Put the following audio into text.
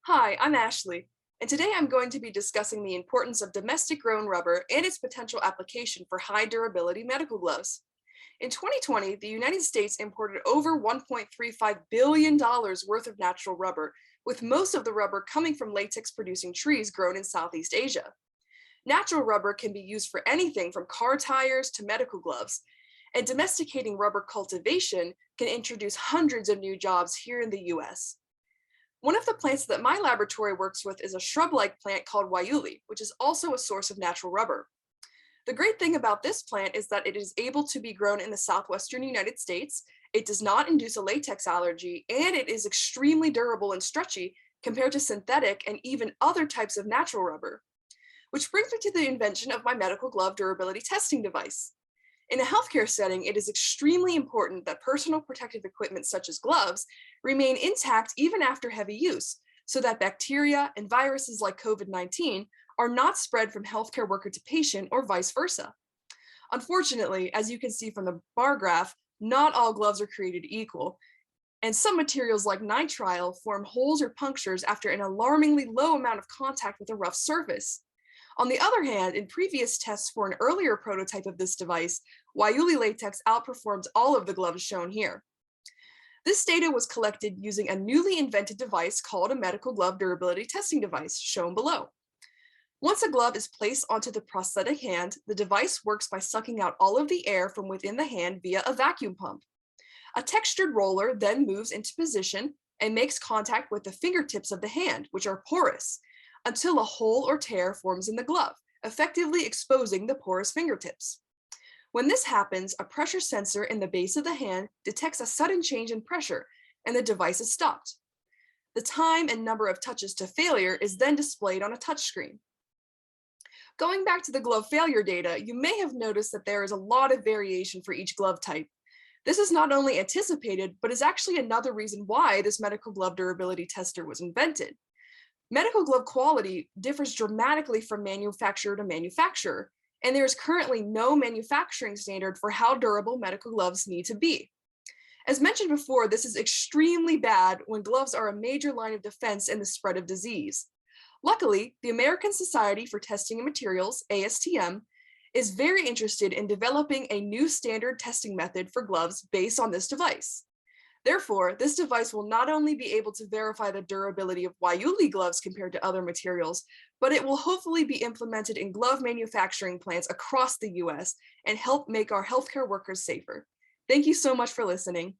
Hi, I'm Ashley, and today I'm going to be discussing the importance of domestic grown rubber and its potential application for high durability medical gloves. In 2020, the United States imported over $1.35 billion worth of natural rubber, with most of the rubber coming from latex producing trees grown in Southeast Asia. Natural rubber can be used for anything from car tires to medical gloves, and domesticating rubber cultivation can introduce hundreds of new jobs here in the US. One of the plants that my laboratory works with is a shrub-like plant called wayuli, which is also a source of natural rubber. The great thing about this plant is that it is able to be grown in the southwestern United States, it does not induce a latex allergy, and it is extremely durable and stretchy compared to synthetic and even other types of natural rubber. Which brings me to the invention of my medical glove durability testing device. In a healthcare setting, it is extremely important that personal protective equipment such as gloves remain intact even after heavy use, so that bacteria and viruses like COVID-19 are not spread from healthcare worker to patient or vice versa. Unfortunately, as you can see from the bar graph, not all gloves are created equal, and some materials like nitrile form holes or punctures after an alarmingly low amount of contact with a rough surface. On the other hand, in previous tests for an earlier prototype of this device, Wayuli latex outperformed all of the gloves shown here. This data was collected using a newly invented device called a medical glove durability testing device, shown below. Once a glove is placed onto the prosthetic hand, the device works by sucking out all of the air from within the hand via a vacuum pump. A textured roller then moves into position and makes contact with the fingertips of the hand, which are porous, until a hole or tear forms in the glove, effectively exposing the porous fingertips. When this happens, a pressure sensor in the base of the hand detects a sudden change in pressure, and the device is stopped. The time and number of touches to failure is then displayed on a touchscreen. Going back to the glove failure data, you may have noticed that there is a lot of variation for each glove type. This is not only anticipated, but is actually another reason why this medical glove durability tester was invented. Medical glove quality differs dramatically from manufacturer to manufacturer, and there is currently no manufacturing standard for how durable medical gloves need to be. As mentioned before, this is extremely bad when gloves are a major line of defense in the spread of disease. Luckily, the American Society for Testing and Materials, ASTM, is very interested in developing a new standard testing method for gloves based on this device. Therefore, this device will not only be able to verify the durability of Wayuli gloves compared to other materials, but it will hopefully be implemented in glove manufacturing plants across the US and help make our healthcare workers safer. Thank you so much for listening.